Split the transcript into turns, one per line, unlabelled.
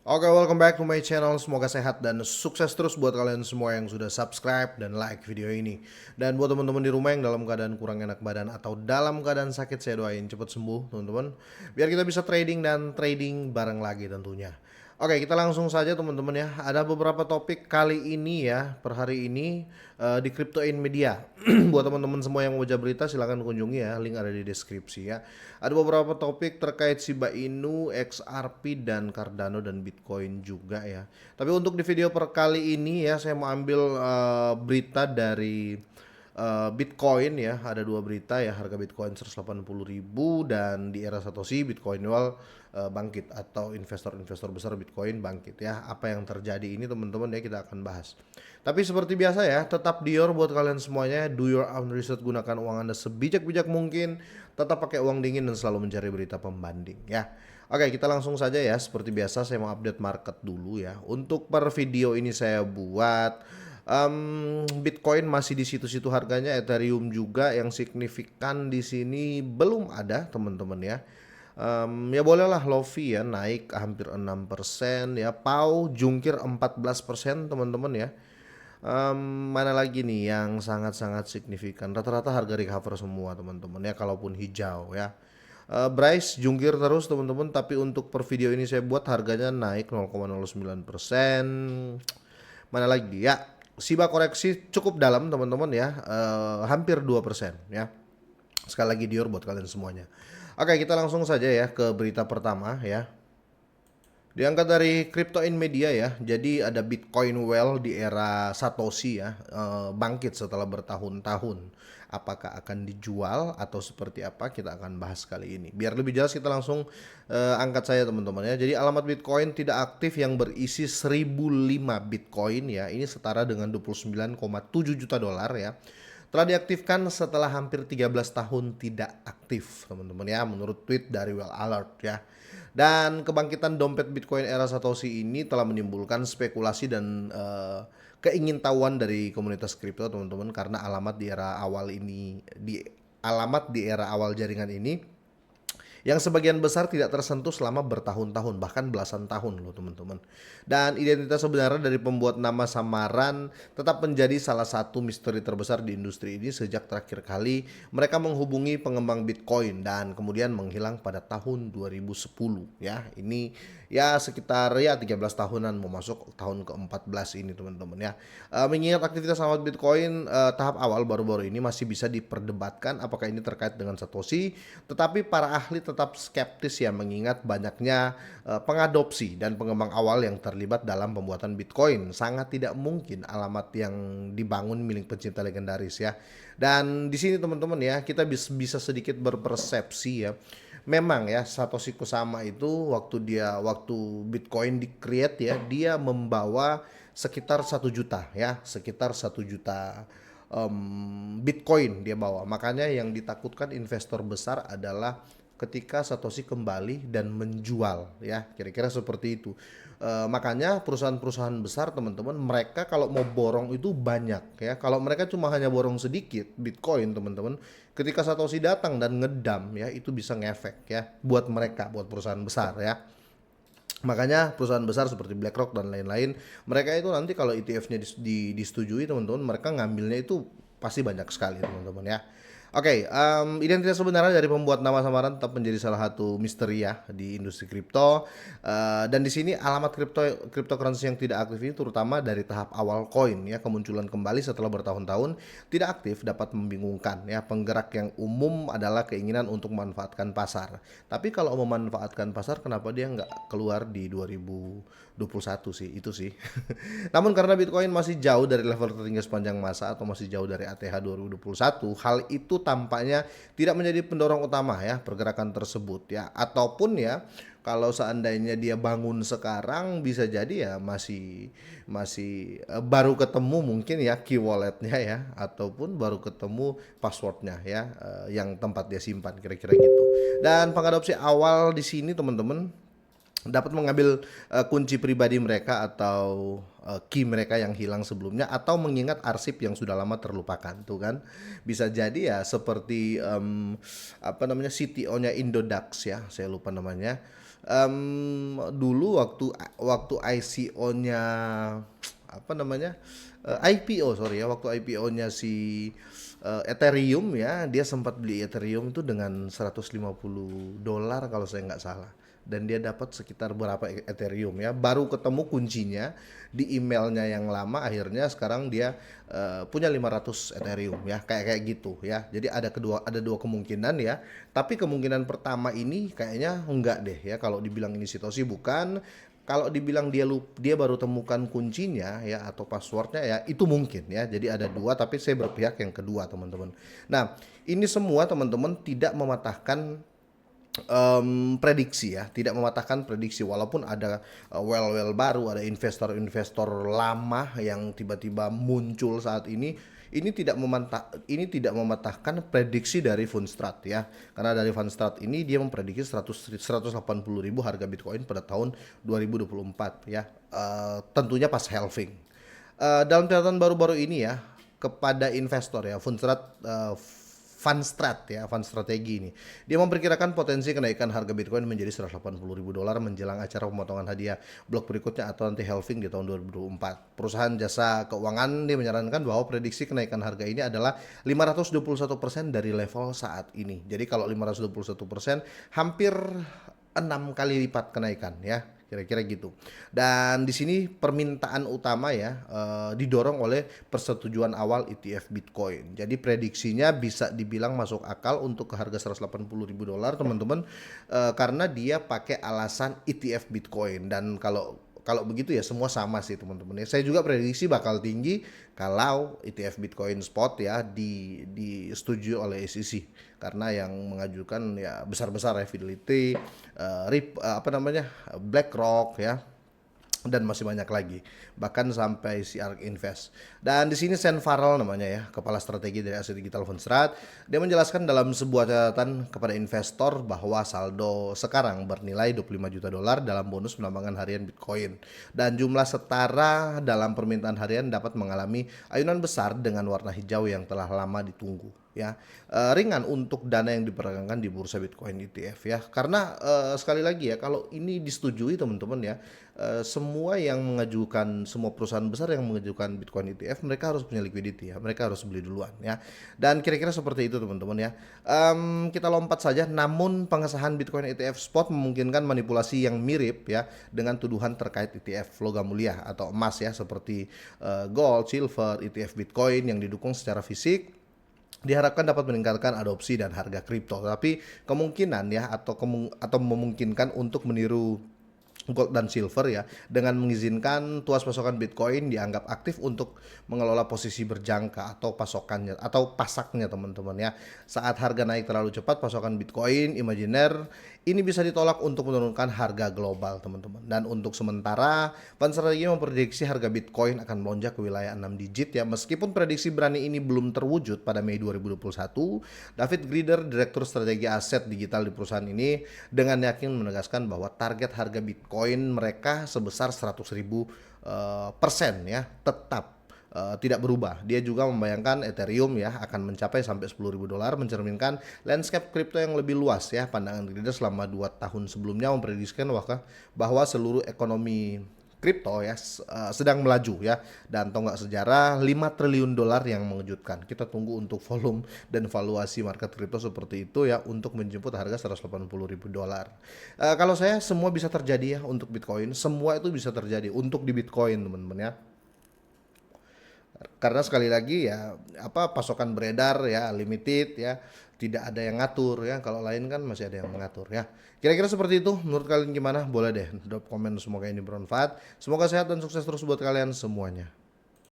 Oke, welcome back to my channel. Semoga sehat dan sukses terus buat kalian semua yang sudah subscribe dan like video ini. Dan buat teman-teman di rumah yang dalam keadaan kurang enak badan atau dalam keadaan sakit, saya doain cepat sembuh, teman-teman. Biar kita bisa trading dan trading bareng lagi tentunya. Oke, kita langsung saja teman-teman ya. Ada beberapa topik kali ini ya, per hari ini di Crypto in Media. Buat teman-teman semua yang mau baca berita silahkan kunjungi ya, link ada di deskripsi ya. Ada beberapa topik terkait Shiba Inu, XRP dan Cardano dan Bitcoin juga ya. Tapi untuk di video per kali ini ya, saya mau ambil berita dari Bitcoin ya. Ada dua berita ya, harga Bitcoin 180.000 dan di era Satoshi Bitcoin bangkit atau investor-investor besar Bitcoin bangkit ya. Apa yang terjadi ini teman-teman ya, kita akan bahas. Tapi seperti biasa ya, tetap Dior buat kalian semuanya, do your own research, gunakan uang Anda sebijak-bijak mungkin, tetap pakai uang dingin dan selalu mencari berita pembanding ya. Oke, kita langsung saja ya. Seperti biasa saya mau update market dulu ya. Untuk per video ini saya buat Bitcoin masih di situ-situ harganya, Ethereum juga yang signifikan di sini belum ada teman-teman ya. Ya bolehlah Lofi ya naik hampir 6% ya, Pau jungkir 14% teman-teman ya. Mana lagi nih yang sangat-sangat signifikan, rata-rata harga recover semua teman-teman ya, kalaupun hijau ya. Bryce jungkir terus teman-teman, tapi untuk per video ini saya buat harganya naik 0,09%. Mana lagi ya, Shiba koreksi cukup dalam teman-teman ya, hampir 2% ya. Sekali lagi Dior buat kalian semuanya. Oke, kita langsung saja ya ke berita pertama ya. Diangkat dari Crypto in Media ya. Jadi ada Bitcoin Well di era Satoshi ya, bangkit setelah bertahun-tahun. Apakah akan dijual atau seperti apa, kita akan bahas kali ini. Biar lebih jelas kita langsung angkat saya teman-teman ya. Jadi alamat Bitcoin tidak aktif yang berisi 1005 Bitcoin ya. Ini setara dengan 29,7 juta dolar ya. Telah diaktifkan setelah hampir 13 tahun tidak aktif teman-teman ya, menurut tweet dari Well Alert ya. Dan kebangkitan dompet Bitcoin era Satoshi ini telah menimbulkan spekulasi dan keingintahuan dari komunitas kripto teman-teman, karena alamat di era awal ini, alamat di era awal jaringan ini yang sebagian besar tidak tersentuh selama bertahun-tahun, bahkan belasan tahun loh teman-teman. Dan identitas sebenarnya dari pembuat nama samaran tetap menjadi salah satu misteri terbesar di industri ini sejak terakhir kali mereka menghubungi pengembang Bitcoin dan kemudian menghilang pada tahun 2010 ya. Ini ya sekitar ya 13 tahunan, mau masuk tahun ke-14 ini teman-teman ya. Mengingat aktivitas alamat Bitcoin tahap awal baru-baru ini masih bisa diperdebatkan apakah ini terkait dengan Satoshi, tetapi para ahli tetap skeptis ya, mengingat banyaknya pengadopsi dan pengembang awal yang terlibat dalam pembuatan Bitcoin. Sangat tidak mungkin alamat yang dibangun milik pencinta legendaris ya. Dan di sini teman-teman ya, kita bisa sedikit berpersepsi ya. Memang ya, Satoshi Kusama itu waktu Bitcoin di-create ya, dia membawa sekitar 1 juta ya, sekitar 1 juta Bitcoin dia bawa. Makanya yang ditakutkan investor besar adalah ketika Satoshi kembali dan menjual ya, kira-kira seperti itu. Makanya perusahaan-perusahaan besar teman-teman, mereka kalau mau borong itu banyak ya. Kalau mereka cuma hanya borong sedikit Bitcoin teman-teman, ketika Satoshi datang dan ngedam ya, itu bisa ngefek ya buat mereka, buat perusahaan besar ya. Makanya perusahaan besar seperti BlackRock dan lain-lain, mereka itu nanti kalau ETF-nya disetujui teman-teman, mereka ngambilnya itu pasti banyak sekali teman-teman ya. Oke, identitas sebenarnya dari pembuat nama samaran tetap menjadi salah satu misteri ya di industri kripto. Dan di sini alamat cryptocurrency yang tidak aktif ini terutama dari tahap awal koin ya, kemunculan kembali setelah bertahun-tahun tidak aktif dapat membingungkan ya. Penggerak yang umum adalah keinginan untuk memanfaatkan pasar. Tapi kalau memanfaatkan pasar, kenapa dia nggak keluar di 2021 sih, itu sih. Namun karena Bitcoin masih jauh dari level tertinggi sepanjang masa atau masih jauh dari ATH 2021, hal itu tampaknya tidak menjadi pendorong utama ya pergerakan tersebut ya. Ataupun ya, kalau seandainya dia bangun sekarang, bisa jadi ya masih masih baru ketemu mungkin ya key walletnya ya, ataupun baru ketemu passwordnya ya, yang tempat dia simpan, kira-kira gitu. Dan pengadopsi awal di sini teman-teman dapat mengambil kunci pribadi mereka atau key mereka yang hilang sebelumnya, atau mengingat arsip yang sudah lama terlupakan tuh kan. Bisa jadi ya seperti apa namanya, CTO-nya Indodax ya, saya lupa namanya. Dulu waktu ICO-nya apa namanya, IPO sorry ya, waktu IPO-nya si Ethereum ya, dia sempat beli Ethereum itu dengan $150 kalau saya nggak salah, dan dia dapat sekitar berapa Ethereum ya, baru ketemu kuncinya di emailnya yang lama, akhirnya sekarang dia punya 500 Ethereum ya, kayak kayak gitu ya. Jadi ada dua kemungkinan ya, tapi kemungkinan pertama ini kayaknya enggak deh ya, kalau dibilang ini Satoshi bukan. Kalau dibilang dia baru temukan kuncinya ya atau passwordnya ya, itu mungkin ya. Jadi ada dua, tapi saya berpihak yang kedua teman-teman. Nah, ini semua teman-teman tidak mematahkan prediksi ya, tidak mematahkan prediksi, walaupun ada well baru, ada investor-investor lama yang tiba-tiba muncul saat ini tidak mematahkan prediksi dari Fundstrat ya, karena dari Fundstrat ini dia memprediksi 180.000 harga Bitcoin pada tahun 2024 ya. Tentunya pas halving. Dalam catatan baru-baru ini ya, kepada investor ya, Fundstrat ya, Fund Strategi ini, dia memperkirakan potensi kenaikan harga Bitcoin menjadi $180.000 menjelang acara pemotongan hadiah blok berikutnya atau nanti halving di tahun 2024. Perusahaan jasa keuangan dia menyarankan bahwa prediksi kenaikan harga ini adalah 521% dari level saat ini. Jadi kalau 521% hampir 6 kali lipat kenaikan ya, kira-kira gitu. Dan di sini permintaan utama ya didorong oleh persetujuan awal ETF Bitcoin. Jadi prediksinya bisa dibilang masuk akal untuk ke harga $180.000 teman-teman, karena dia pakai alasan ETF Bitcoin. Dan kalau begitu ya semua sama sih teman-teman ya. Saya juga prediksi bakal tinggi kalau ETF Bitcoin spot ya disetujui oleh SEC, karena yang mengajukan ya besar-besar ya, Fidelity, BlackRock ya, dan masih banyak lagi, bahkan sampai si ARK Invest. Dan di sini Sam Farrell namanya ya, kepala strategi dari aset digital Fundstrat, dia menjelaskan dalam sebuah catatan kepada investor bahwa saldo sekarang bernilai $25 juta dalam bonus penambangan harian Bitcoin, dan jumlah setara dalam permintaan harian dapat mengalami ayunan besar dengan warna hijau yang telah lama ditunggu ya. Ringan untuk dana yang diperdagangkan di bursa Bitcoin ETF ya, karena sekali lagi ya, kalau ini disetujui teman-teman ya, semua perusahaan besar yang mengajukan Bitcoin ETF, mereka harus punya liquidity ya, mereka harus beli duluan ya, dan kira-kira seperti itu teman-teman ya. Kita lompat saja, namun pengesahan Bitcoin ETF spot memungkinkan manipulasi yang mirip ya dengan tuduhan terkait ETF logam mulia atau emas ya, seperti gold, silver, ETF Bitcoin yang didukung secara fisik diharapkan dapat meningkatkan adopsi dan harga kripto, tapi kemungkinan ya atau memungkinkan untuk meniru gold dan silver ya, dengan mengizinkan tuas pasokan Bitcoin dianggap aktif untuk mengelola posisi berjangka atau pasokannya atau pasaknya teman-teman ya. Saat harga naik terlalu cepat, pasokan Bitcoin imajiner ini bisa ditolak untuk menurunkan harga global teman-teman. Dan untuk sementara, Fund Strategi memprediksi harga Bitcoin akan melonjak ke wilayah 6 digit ya. Meskipun prediksi berani ini belum terwujud pada Mei 2021, David Grieder, Direktur Strategi Aset Digital di perusahaan ini, dengan yakin menegaskan bahwa target harga Bitcoin mereka sebesar 100.000% ya, tetap tidak berubah. Dia juga membayangkan Ethereum ya akan mencapai sampai $10.000, mencerminkan landscape kripto yang lebih luas ya. Pandangan Grieder selama 2 tahun sebelumnya memprediksikan bahwa seluruh ekonomi kripto ya sedang melaju ya, dan tonggak sejarah $5 triliun yang mengejutkan. Kita tunggu untuk volume dan valuasi market kripto seperti itu ya untuk menjemput harga $180.000. Kalau saya, semua bisa terjadi ya untuk Bitcoin, semua itu bisa terjadi untuk di Bitcoin teman-teman ya. Karena sekali lagi ya, pasokan beredar ya, limited ya, tidak ada yang ngatur ya. Kalau lain kan masih ada yang mengatur ya. Kira-kira seperti itu. Menurut kalian gimana? Boleh deh drop komen. Semoga ini bermanfaat. Semoga sehat dan sukses terus buat kalian semuanya.